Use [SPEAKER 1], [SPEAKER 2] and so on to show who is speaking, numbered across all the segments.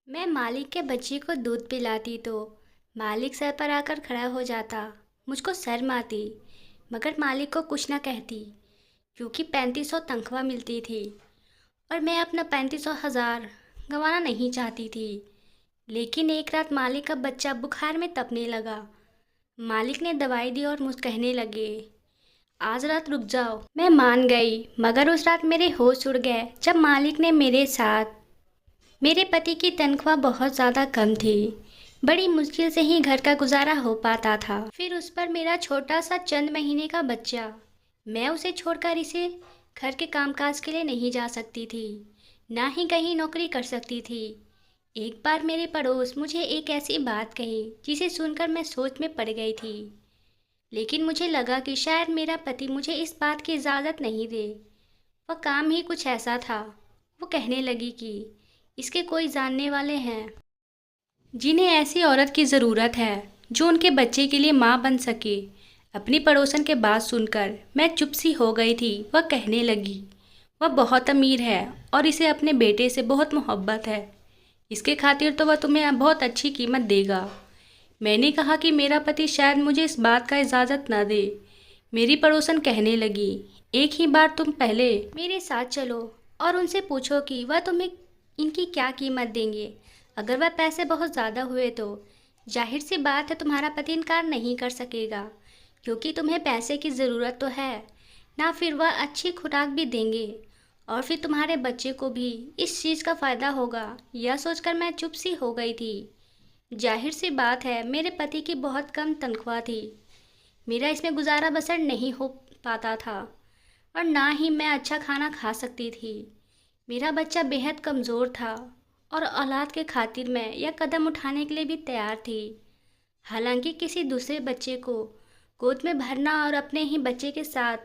[SPEAKER 1] मैं मालिक के बच्चे को दूध पिलाती तो मालिक सर पर आकर खड़ा हो जाता। मुझको शर्म आती, मगर मालिक को कुछ ना कहती, क्योंकि 3500 तनख्वाह मिलती थी और मैं अपना 3500 गंवाना नहीं चाहती थी। लेकिन एक रात मालिक का बच्चा बुखार में तपने लगा। मालिक ने दवाई दी और मुझ कहने लगे, आज रात रुक जाओ। मैं मान गई, मगर उस रात मेरे होश उड़ गए जब मालिक ने मेरे साथ। मेरे पति की तनख्वाह बहुत ज़्यादा कम थी। बड़ी मुश्किल से ही घर का गुजारा हो पाता था। फिर उस पर मेरा छोटा सा चंद महीने का बच्चा। मैं उसे छोड़कर इसे घर के कामकाज के लिए नहीं जा सकती थी, ना ही कहीं नौकरी कर सकती थी। एक बार मेरे पड़ोस मुझे एक ऐसी बात कही जिसे सुनकर मैं सोच में पड़ गई थी। लेकिन मुझे लगा कि शायद मेरा पति मुझे इस बात की इजाज़त नहीं दे। वह काम ही कुछ ऐसा था। वो कहने लगी कि इसके कोई जानने वाले हैं जिन्हें ऐसी औरत की ज़रूरत है जो उनके बच्चे के लिए माँ बन सके। अपनी पड़ोसन के बात सुनकर मैं चुप सी हो गई थी। वह कहने लगी, वह बहुत अमीर है और इसे अपने बेटे से बहुत मोहब्बत है। इसके खातिर तो वह तुम्हें बहुत अच्छी कीमत देगा। मैंने कहा कि मेरा पति शायद मुझे इस बात का इजाज़त न दे। मेरी पड़ोसन कहने लगी, एक ही बार तुम पहले मेरे साथ चलो और उनसे पूछो कि वह तुम्हें इनकी क्या कीमत देंगे। अगर वह पैसे बहुत ज़्यादा हुए तो जाहिर सी बात है तुम्हारा पति इनकार नहीं कर सकेगा, क्योंकि तुम्हें पैसे की ज़रूरत तो है ना। फिर वह अच्छी खुराक भी देंगे और फिर तुम्हारे बच्चे को भी इस चीज़ का फ़ायदा होगा। यह सोचकर मैं चुप सी हो गई थी। जाहिर सी बात है मेरे पति की बहुत कम तनख्वाह थी। मेरा इसमें गुजारा बसर नहीं हो पाता था और ना ही मैं अच्छा खाना खा सकती थी। मेरा बच्चा बेहद कमज़ोर था और औलाद के खातिर मैं यह कदम उठाने के लिए भी तैयार थी। हालांकि किसी दूसरे बच्चे को गोद में भरना और अपने ही बच्चे के साथ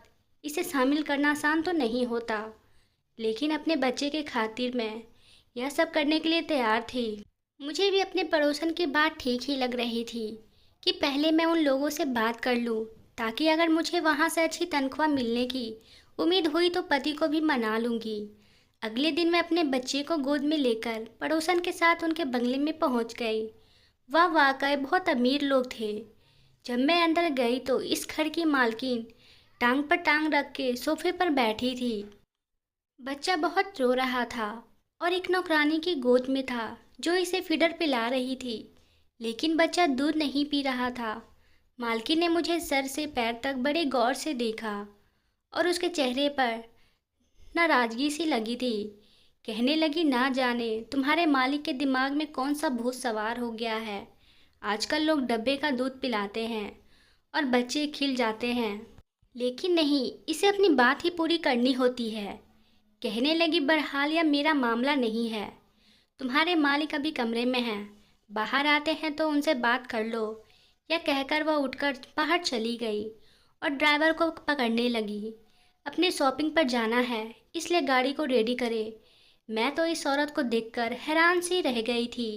[SPEAKER 1] इसे शामिल करना आसान तो नहीं होता, लेकिन अपने बच्चे के खातिर मैं यह सब करने के लिए तैयार थी। मुझे भी अपने पड़ोसन की बात ठीक ही लग रही थी कि पहले मैं उन लोगों से बात कर लूँ, ताकि अगर मुझे वहाँ से अच्छी तनख्वाह मिलने की उम्मीद हुई तो पति को भी मना लूँगी। अगले दिन मैं अपने बच्चे को गोद में लेकर पड़ोसन के साथ उनके बंगले में पहुँच गई। वह वाकई बहुत अमीर लोग थे। जब मैं अंदर गई तो इस घर की मालकिन टांग पर टांग रख के सोफे पर बैठी थी। बच्चा बहुत रो रहा था और एक नौकरानी की गोद में था जो इसे फीडर पिला रही थी, लेकिन बच्चा दूध नहीं पी रहा था। मालकिन ने मुझे सर से पैर तक बड़े गौर से देखा और उसके चेहरे पर नाराजगी सी लगी थी। कहने लगी, ना जाने तुम्हारे मालिक के दिमाग में कौन सा भूत सवार हो गया है। आजकल लोग डब्बे का दूध पिलाते हैं और बच्चे खिल जाते हैं, लेकिन नहीं, इसे अपनी बात ही पूरी करनी होती है। कहने लगी, बहरहाल यह मेरा मामला नहीं है। तुम्हारे मालिक अभी कमरे में हैं, बाहर आते हैं तो उनसे बात कर लो। यह कहकर वह उठकर बाहर चली गई और ड्राइवर को पकड़ने लगी। अपने शॉपिंग पर जाना है, इसलिए गाड़ी को रेडी करे। मैं तो इस औरत को देखकर हैरान सी रह गई थी।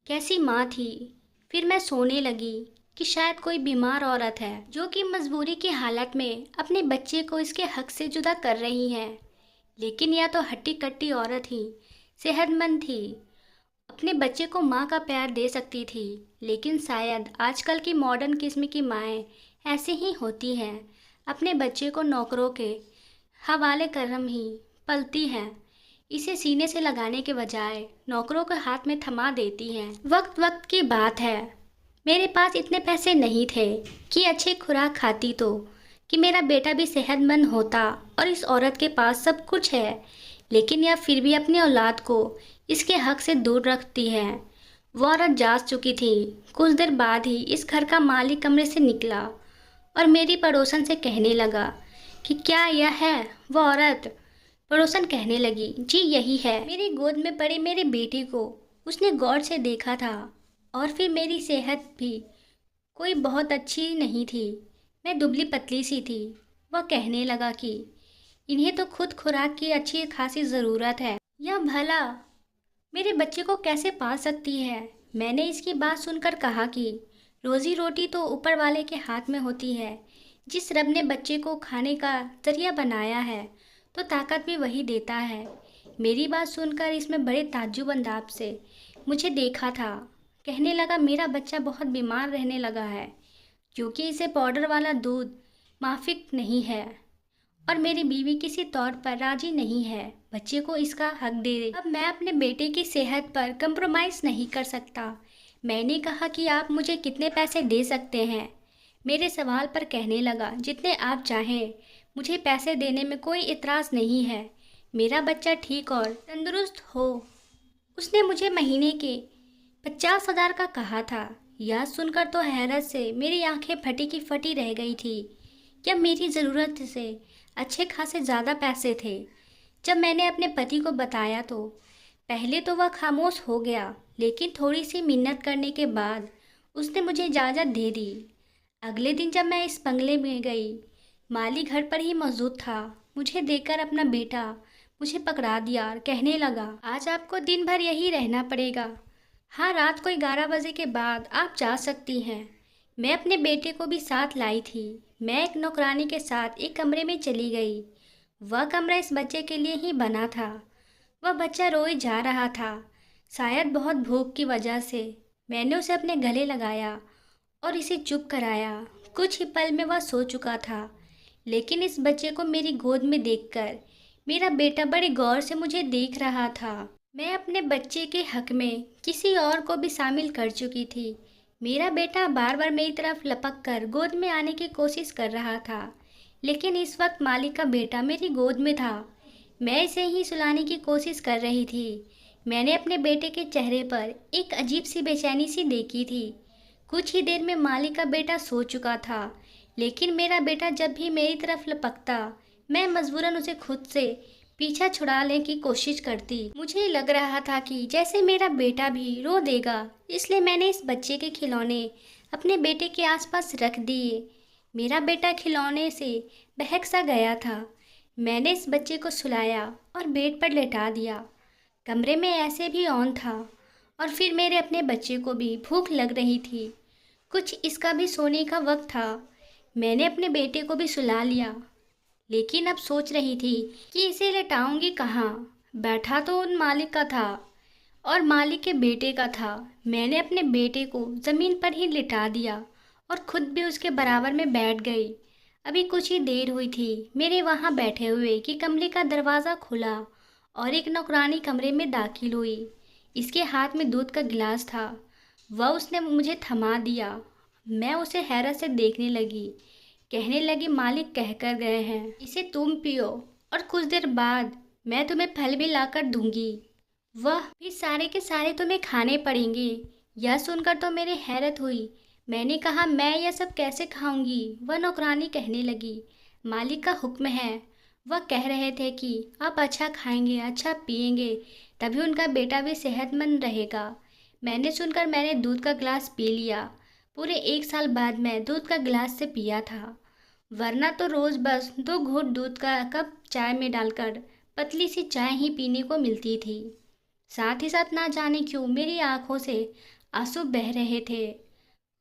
[SPEAKER 1] कैसी माँ थी। फिर मैं सोने लगी कि शायद कोई बीमार औरत है जो कि मजबूरी की हालत में अपने बच्चे को इसके हक से जुदा कर रही है। लेकिन यह तो हट्टी कट्टी औरत ही सेहतमंद थी, अपने बच्चे को माँ का प्यार दे सकती थी। लेकिन शायद आजकल की मॉडर्न किस्म की माएँ ऐसे ही होती हैं, अपने बच्चे को नौकरों के हवाले करम ही पलती हैं। इसे सीने से लगाने के बजाय नौकरों के हाथ में थमा देती हैं। वक्त वक्त की बात है, मेरे पास इतने पैसे नहीं थे कि अच्छी खुराक खाती तो कि मेरा बेटा भी सेहतमंद होता, और इस औरत के पास सब कुछ है, लेकिन यह फिर भी अपनी औलाद को इसके हक से दूर रखती है। वो औरत जाग चुकी थी। कुछ देर बाद ही इस घर का मालिक कमरे से निकला और मेरी पड़ोसन से कहने लगा कि क्या यह है वो औरत। पड़ोसन कहने लगी, जी यही है। मेरी गोद में पड़े मेरे बेटे को उसने गौर से देखा था और फिर मेरी सेहत भी कोई बहुत अच्छी नहीं थी, मैं दुबली पतली सी थी। वह कहने लगा कि इन्हें तो खुद खुराक की अच्छी खासी ज़रूरत है, यह भला मेरे बच्चे को कैसे पाल सकती है। मैंने इसकी बात सुनकर कहा कि रोज़ी रोटी तो ऊपर वाले के हाथ में होती है। जिस रब ने बच्चे को खाने का जरिया बनाया है तो ताकत भी वही देता है। मेरी बात सुनकर इसमें बड़े ताज्जुब अंदाज से मुझे देखा था। कहने लगा मेरा बच्चा बहुत बीमार रहने लगा है क्योंकि इसे पाउडर वाला दूध माफिक नहीं है और मेरी बीवी किसी तौर पर राजी नहीं है बच्चे को इसका हक दे। अब मैं अपने बेटे की सेहत पर कंप्रोमाइज़ नहीं कर सकता। मैंने कहा कि आप मुझे कितने पैसे दे सकते हैं। मेरे सवाल पर कहने लगा जितने आप चाहें, मुझे पैसे देने में कोई इतराज़ नहीं है, मेरा बच्चा ठीक और तंदुरुस्त हो। उसने मुझे महीने के 50,000 का कहा था। यह सुनकर तो हैरत से मेरी आंखें फटी की फटी रह गई थी। क्या मेरी ज़रूरत से अच्छे खासे ज़्यादा पैसे थे? जब मैंने अपने पति को बताया तो पहले तो वह खामोश हो गया, लेकिन थोड़ी सी मिन्नत करने के बाद उसने मुझे इजाज़त दे दी। अगले दिन जब मैं इस बंगले में गई, माली घर पर ही मौजूद था। मुझे देखकर अपना बेटा मुझे पकड़ा दिया और कहने लगा, आज आपको दिन भर यही रहना पड़ेगा। हाँ, रात को 11 बजे के बाद आप जा सकती हैं। मैं अपने बेटे को भी साथ लाई थी। मैं एक नौकरानी के साथ एक कमरे में चली गई। वह कमरा इस बच्चे के लिए ही बना था। वह बच्चा रोए जा रहा था, शायद बहुत भूख की वजह से। मैंने उसे अपने गले लगाया और इसे चुप कराया। कुछ ही पल में वह सो चुका था, लेकिन इस बच्चे को मेरी गोद में देखकर मेरा बेटा बड़े गौर से मुझे देख रहा था। मैं अपने बच्चे के हक में किसी और को भी शामिल कर चुकी थी। मेरा बेटा बार बार मेरी तरफ लपक कर गोद में आने की कोशिश कर रहा था, लेकिन इस वक्त मालिक का बेटा मेरी गोद में था। मैं इसे ही सुलाने की कोशिश कर रही थी। मैंने अपने बेटे के चेहरे पर एक अजीब सी बेचैनी सी देखी थी। कुछ ही देर में मालिक का बेटा सो चुका था, लेकिन मेरा बेटा जब भी मेरी तरफ लपकता, मैं मजबूरन उसे खुद से पीछा छुड़ाने की कोशिश करती। मुझे लग रहा था कि जैसे मेरा बेटा भी रो देगा, इसलिए मैंने इस बच्चे के खिलौने अपने बेटे के आसपास रख दिए। मेरा बेटा खिलौने से बहक सा गया था। मैंने इस बच्चे को सुलाया और बेड पर लेटा दिया। कमरे में ऐसे भी ऑन था और फिर मेरे अपने बच्चे को भी भूख लग रही थी। कुछ इसका भी सोने का वक्त था। मैंने अपने बेटे को भी सुला लिया, लेकिन अब सोच रही थी कि इसे लेटाऊंगी कहाँ। बैठा तो उन मालिक का था और मालिक के बेटे का था। मैंने अपने बेटे को ज़मीन पर ही लिटा दिया और खुद भी उसके बराबर में बैठ गई। अभी कुछ ही देर हुई थी मेरे वहाँ बैठे हुए कि कमरे का दरवाज़ा खुला और एक नौकरानी कमरे में दाखिल हुई। इसके हाथ में दूध का गिलास था। वह उसने मुझे थमा दिया। मैं उसे हैरत से देखने लगी। कहने लगी, मालिक कहकर गए हैं इसे तुम पियो और कुछ देर बाद मैं तुम्हें फल भी लाकर दूंगी। वह भी सारे के सारे तुम्हें खाने पड़ेंगे। यह सुनकर तो मेरी हैरत हुई। मैंने कहा, मैं यह सब कैसे खाऊंगी? वह नौकरानी कहने लगी, मालिक का हुक्म है। वह कह रहे थे कि आप अच्छा खाएंगे, अच्छा पिएंगे, तभी उनका बेटा भी सेहतमंद रहेगा। मैंने दूध का गिलास पी लिया। पूरे 1 साल बाद मैं दूध का गिलास से पिया था, वरना तो रोज़ बस 2 घूंट दूध का कप चाय में डालकर पतली सी चाय ही पीने को मिलती थी। साथ ही साथ ना जाने क्यों मेरी आंखों से आंसू बह रहे थे।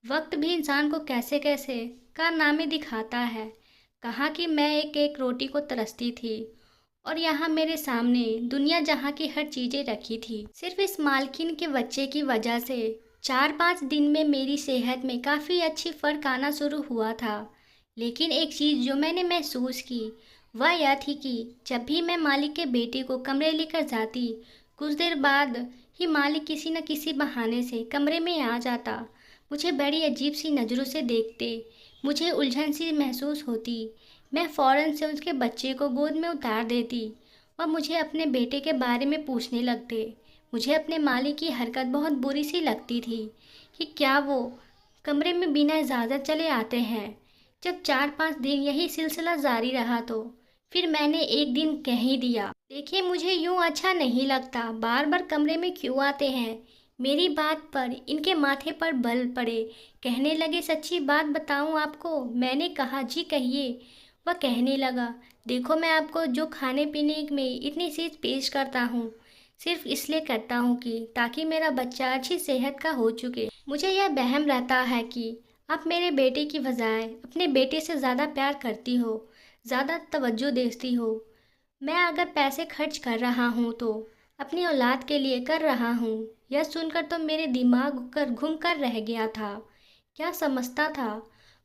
[SPEAKER 1] वक्त भी इंसान को कैसे कैसे कारनामे दिखाता है। कहाँ कि मैं एक एक रोटी को तरसती थी और यहाँ मेरे सामने दुनिया जहाँ की हर चीज़ें रखी थी। सिर्फ इस मालकिन के बच्चे की वजह से 4-5 दिन में मेरी सेहत में काफ़ी अच्छी फ़र्क आना शुरू हुआ था। लेकिन एक चीज़ जो मैंने महसूस की वह यह थी कि जब भी मैं मालिक के बेटे को कमरे लेकर जाती, कुछ देर बाद ही मालिक किसी न किसी बहाने से कमरे में आ जाता। मुझे बड़ी अजीब सी नज़रों से देखते। मुझे उलझन सी महसूस होती। मैं फ़ौरन से उसके बच्चे को गोद में उतार देती और मुझे अपने बेटे के बारे में पूछने लगते। मुझे अपने मालिक की हरकत बहुत बुरी सी लगती थी कि क्या वो कमरे में बिना इजाज़त चले आते हैं। जब 4-5 दिन यही सिलसिला जारी रहा तो फिर मैंने एक दिन कह ही दिया, देखिए मुझे यूँ अच्छा नहीं लगता, बार बार कमरे में क्यों आते हैं। मेरी बात पर इनके माथे पर बल पड़े। कहने लगे, सच्ची बात बताऊं आपको? मैंने कहा, जी कहिए। वह कहने लगा, देखो मैं आपको जो खाने पीने में इतनी चीज़ पेश करता हूँ, सिर्फ इसलिए करता हूँ कि ताकि मेरा बच्चा अच्छी सेहत का हो चुके। मुझे यह वहम रहता है कि आप मेरे बेटे की बजाय अपने बेटे से ज़्यादा प्यार करती हो, ज़्यादा तवज्जो देती हो। मैं अगर पैसे खर्च कर रहा हूँ तो अपनी औलाद के लिए कर रहा हूँ। यह सुनकर तो मेरे दिमाग कर घूम कर रह गया था। क्या समझता था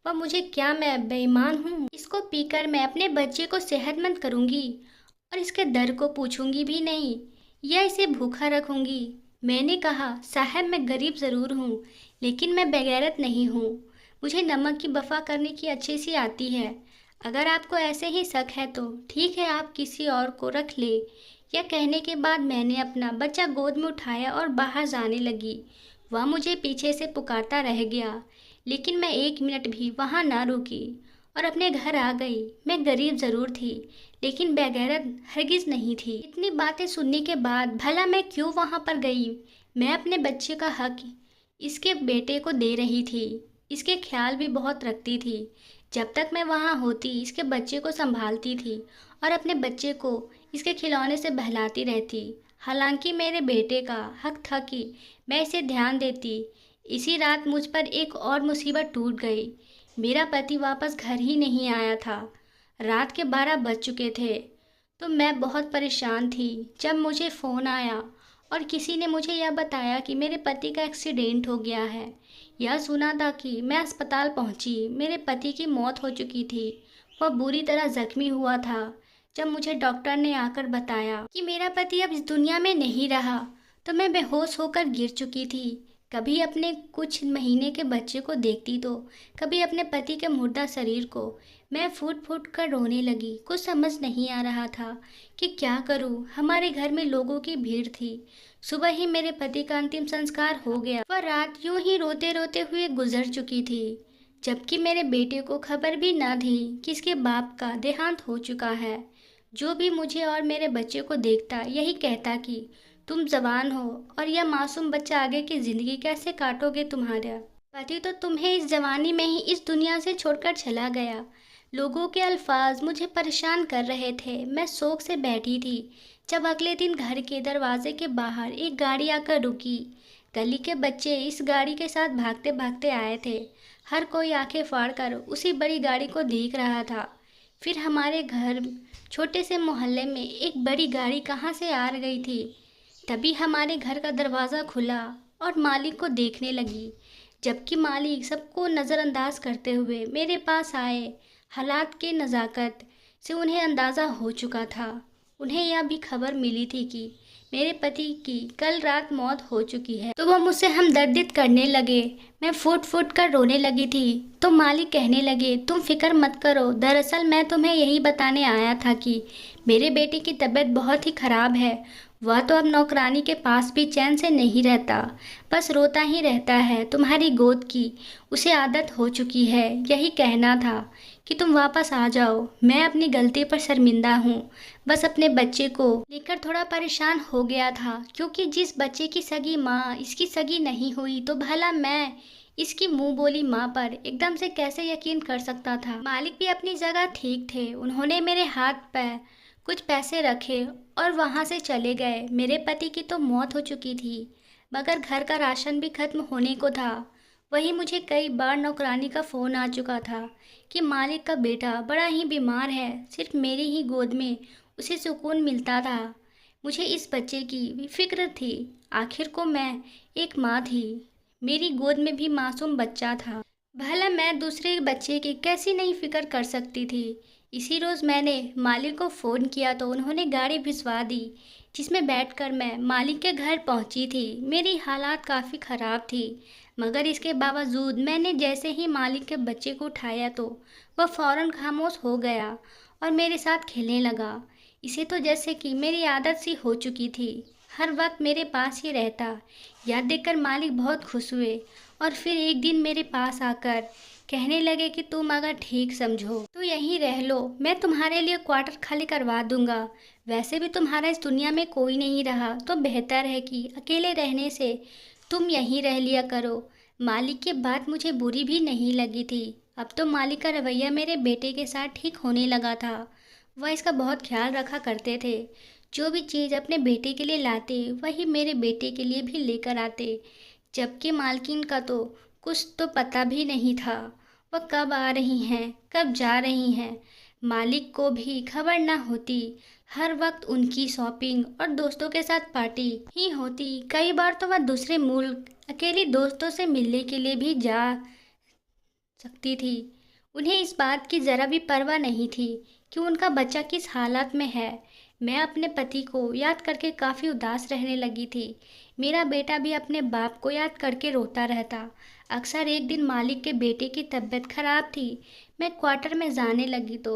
[SPEAKER 1] वह मुझे? क्या मैं बेईमान हूँ? इसको पीकर मैं अपने बच्चे को सेहतमंद करूँगी और इसके दर को पूछूंगी भी नहीं या इसे भूखा रखूंगी। मैंने कहा, साहब मैं गरीब ज़रूर हूँ लेकिन मैं बेगैरत नहीं हूँ। मुझे नमक की वफ़ा करने की अच्छी सी आती है। अगर आपको ऐसे ही शक है तो ठीक है, आप किसी और को रख ले। यह कहने के बाद मैंने अपना बच्चा गोद में उठाया और बाहर जाने लगी। वह मुझे पीछे से पुकारता रह गया लेकिन मैं एक मिनट भी वहाँ ना रुकी और अपने घर आ गई। मैं गरीब ज़रूर थी लेकिन बेगैरत हरगिज़ नहीं थी। इतनी बातें सुनने के बाद भला मैं क्यों वहाँ पर गई? मैं अपने बच्चे का हक इसके बेटे को दे रही थी। इसके ख्याल भी बहुत रखती थी। जब तक मैं वहाँ होती इसके बच्चे को संभालती थी और अपने बच्चे को इसके खिलौने से बहलाती रहती। हालांकि मेरे बेटे का हक था कि मैं इसे ध्यान देती। इसी रात मुझ पर एक और मुसीबत टूट गई। मेरा पति वापस घर ही नहीं आया था। रात के 12 बज चुके थे तो मैं बहुत परेशान थी जब मुझे फ़ोन आया और किसी ने मुझे यह बताया कि मेरे पति का एक्सीडेंट हो गया है। यह सुना था कि मैं अस्पताल पहुंची। मेरे पति की मौत हो चुकी थी। वह बुरी तरह जख्मी हुआ था। जब मुझे डॉक्टर ने आकर बताया कि मेरा पति अब इस दुनिया में नहीं रहा तो मैं बेहोश होकर गिर चुकी थी। कभी अपने कुछ महीने के बच्चे को देखती तो कभी अपने पति के मुर्दा शरीर को। मैं फूट फूट कर रोने लगी। कुछ समझ नहीं आ रहा था कि क्या करूं। हमारे घर में लोगों की भीड़ थी। सुबह ही मेरे पति का अंतिम संस्कार हो गया। वह रात यूं ही रोते रोते हुए गुजर चुकी थी जबकि मेरे बेटे को खबर भी न थी कि इसके बाप का देहांत हो चुका है। जो भी मुझे और मेरे बच्चे को देखता यही कहता कि तुम जवान हो और यह मासूम बच्चा आगे की जिंदगी कैसे काटोगे? तुम्हारा पति तो तुम्हें इस जवानी में ही इस दुनिया से छोड़कर चला गया। लोगों के अल्फाज मुझे परेशान कर रहे थे। मैं शोक से बैठी थी जब अगले दिन घर के दरवाजे के बाहर एक गाड़ी आकर रुकी। गली के बच्चे इस गाड़ी के साथ भागते भागते आए थे। हर कोई आंखें फाड़कर उसी बड़ी गाड़ी को देख रहा था। फिर हमारे घर छोटे से मोहल्ले में एक बड़ी गाड़ी कहाँ से आ गई थी। तभी हमारे घर का दरवाज़ा खुला और मालिक को देखने लगी। जबकि मालिक सबको नज़रअंदाज करते हुए मेरे पास आए। हालात के नज़ाकत से उन्हें अंदाज़ा हो चुका था। उन्हें यह भी खबर मिली थी कि मेरे पति की कल रात मौत हो चुकी है। तो वह मुझसे हमदर्दित करने लगे। मैं फूट फूट कर रोने लगी थी तो मालिक कहने लगे, तुम फिक्र मत करो, दरअसल मैं तुम्हें यही बताने आया था कि मेरे बेटे की तबीयत बहुत ही ख़राब है। वह तो अब नौकरानी के पास भी चैन से नहीं रहता, बस रोता ही रहता है। तुम्हारी गोद की उसे आदत हो चुकी है। यही कहना था कि तुम वापस आ जाओ। मैं अपनी गलती पर शर्मिंदा हूँ। बस अपने बच्चे को लेकर थोड़ा परेशान हो गया था क्योंकि जिस बच्चे की सगी माँ इसकी सगी नहीं हुई तो भला मैं इसकी मुंह बोली माँ पर एकदम से कैसे यकीन कर सकता था। मालिक भी अपनी जगह ठीक थे। उन्होंने मेरे हाथ पर कुछ पैसे रखे और वहाँ से चले गए। मेरे पति की तो मौत हो चुकी थी मगर घर का राशन भी खत्म होने को था। वही मुझे कई बार नौकरानी का फ़ोन आ चुका था कि मालिक का बेटा बड़ा ही बीमार है। सिर्फ मेरी ही गोद में उसे सुकून मिलता था। मुझे इस बच्चे की भी फिक्र थी। आखिर को मैं एक माँ थी। मेरी गोद में भी मासूम बच्चा था। भला मैं दूसरे बच्चे की कैसी नहीं फिक्र कर सकती थी। इसी रोज़ मैंने मालिक को फ़ोन किया तो उन्होंने गाड़ी भिजवा दी जिसमें बैठकर मैं मालिक के घर पहुंची थी। मेरी हालात काफ़ी ख़राब थी मगर इसके बावजूद मैंने जैसे ही मालिक के बच्चे को उठाया तो वह फ़ौरन खामोश हो गया और मेरे साथ खेलने लगा। इसे तो जैसे कि मेरी आदत सी हो चुकी थी, हर वक्त मेरे पास ही रहता। यह देखकर मालिक बहुत खुश हुए और फिर एक दिन मेरे पास आकर कहने लगे कि तुम अगर ठीक समझो तो यहीं रह लो, मैं तुम्हारे लिए क्वार्टर खाली करवा दूंगा। वैसे भी तुम्हारा इस दुनिया में कोई नहीं रहा तो बेहतर है कि अकेले रहने से तुम यहीं रह लिया करो। मालिक की बात मुझे बुरी भी नहीं लगी थी। अब तो मालिक का रवैया मेरे बेटे के साथ ठीक होने लगा था। वह इसका बहुत ख्याल रखा करते थे। जो भी चीज़ अपने बेटे के लिए लाते वही मेरे बेटे के लिए भी लेकर आते। जबकि मालकिन का तो कुछ तो पता भी नहीं था। वह कब आ रही हैं कब जा रही हैं। मालिक को भी खबर न होती। हर वक्त उनकी शॉपिंग और दोस्तों के साथ पार्टी ही होती। कई बार तो वह दूसरे मुल्क अकेली दोस्तों से मिलने के लिए भी जा सकती थी। उन्हें इस बात की ज़रा भी परवाह नहीं थी कि उनका बच्चा किस हालत में है। मैं अपने पति को याद करके काफ़ी उदास रहने लगी थी। मेरा बेटा भी अपने बाप को याद करके रोता रहता। अक्सर एक दिन मालिक के बेटे की तबीयत खराब थी। मैं क्वार्टर में जाने लगी तो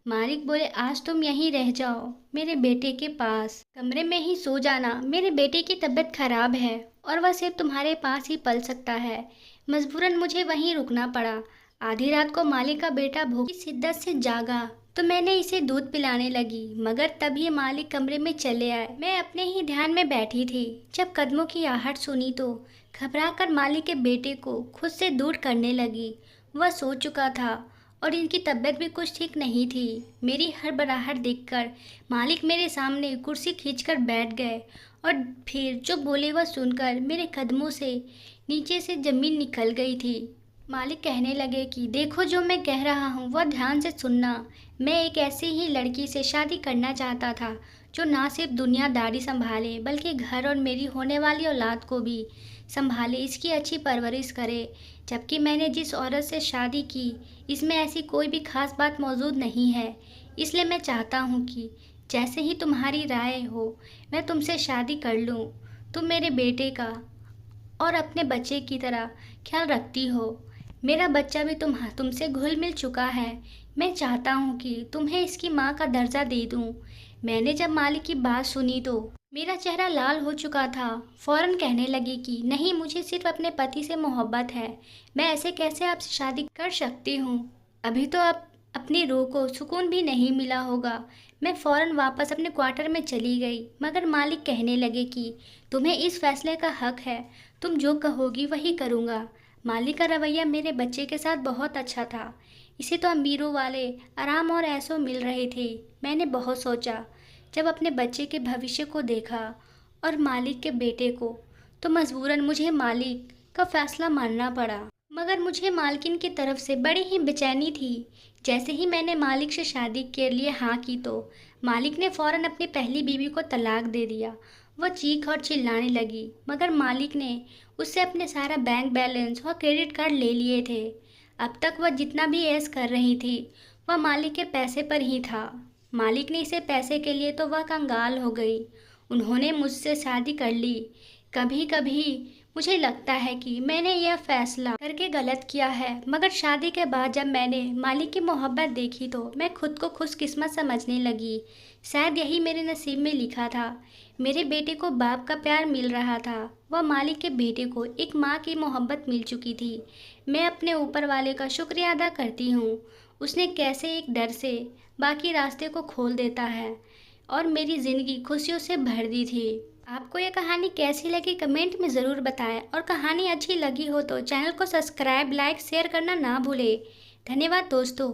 [SPEAKER 1] मालिक बोले, आज तुम यहीं रह जाओ, मेरे बेटे के पास कमरे में ही सो जाना। मेरे बेटे की तबीयत खराब है और वह सिर्फ तुम्हारे पास ही पल सकता है। मजबूरन मुझे वहीं रुकना पड़ा। आधी रात को मालिक का बेटा भूख की शिद्दत से जागा तो मैंने इसे दूध पिलाने लगी, मगर तभी मालिक कमरे में चले आए। मैं अपने ही ध्यान में बैठी थी। जब कदमों की आहट सुनी तो घबराकर मालिक के बेटे को खुद से दूर करने लगी। वह सो चुका था और इनकी तबीयत भी कुछ ठीक नहीं थी। मेरी हड़बड़ाहट देखकर मालिक मेरे सामने कुर्सी खींचकर बैठ गए और फिर जो बोले वह सुनकर मेरे कदमों से नीचे से जमीन निकल गई थी। मालिक कहने लगे कि देखो, जो मैं कह रहा हूँ वह ध्यान से सुनना। मैं एक ऐसी ही लड़की से शादी करना चाहता था जो ना सिर्फ दुनियादारी संभाले बल्कि घर और मेरी होने वाली औलाद को भी संभाले, इसकी अच्छी परवरिश करे। जबकि मैंने जिस औरत से शादी की इसमें ऐसी कोई भी खास बात मौजूद नहीं है। इसलिए मैं चाहता हूँ कि जैसे ही तुम्हारी राय हो मैं तुमसे शादी कर लूँ। तुम मेरे बेटे का और अपने बच्चे की तरह ख्याल रखती हो। मेरा बच्चा भी तुमसे घुल मिल चुका है। मैं चाहता हूँ कि तुम्हें इसकी माँ का दर्जा दे दूँ। मैंने जब मालिक की बात सुनी तो मेरा चेहरा लाल हो चुका था। फौरन कहने लगी कि नहीं, मुझे सिर्फ अपने पति से मोहब्बत है। मैं ऐसे कैसे आपसे शादी कर सकती हूँ? अभी तो आप अपनी रूह को सुकून भी नहीं मिला होगा। मैं फ़ौरन वापस अपने क्वार्टर में चली गई, मगर मालिक कहने लगे कि तुम्हें इस फैसले का हक है, तुम जो कहोगी वही करूँगा। मालिक का रवैया मेरे बच्चे के साथ बहुत अच्छा था। इसे तो अमीरों वाले आराम और ऐसो मिल रहे थे। मैंने बहुत सोचा। जब अपने बच्चे के भविष्य को देखा और मालिक के बेटे को, तो मजबूरन मुझे मालिक का फैसला मानना पड़ा। मगर मुझे मालकिन की तरफ से बड़ी ही बेचैनी थी। जैसे ही मैंने मालिक से शादी के लिए हाँ की तो मालिक ने फ़ौरन अपनी पहली बीवी को तलाक दे दिया। वह चीख और चिल्लाने लगी, मगर मालिक ने उससे अपने सारा बैंक बैलेंस और क्रेडिट कार्ड ले लिए थे। अब तक वह जितना भी ऐश कर रही थी वह मालिक के पैसे पर ही था। मालिक ने इसे पैसे के लिए तो वह कंगाल हो गई। उन्होंने मुझसे शादी कर ली। कभी कभी मुझे लगता है कि मैंने यह फैसला करके गलत किया है, मगर शादी के बाद जब मैंने मालिक की मोहब्बत देखी तो मैं खुद को खुशकिस्मत समझने लगी। शायद यही मेरे नसीब में लिखा था। मेरे बेटे को बाप का प्यार मिल रहा था, वह मालिक के बेटे को एक माँ की मोहब्बत मिल चुकी थी। मैं अपने ऊपर वाले का शुक्रिया अदा करती हूँ। उसने कैसे एक डर से बाकी रास्ते को खोल देता है और मेरी ज़िंदगी खुशियों से भर दी थी। आपको ये कहानी कैसी लगी कमेंट में ज़रूर बताएं, और कहानी अच्छी लगी हो तो चैनल को सब्सक्राइब, लाइक, शेयर करना ना भूलें। धन्यवाद दोस्तों।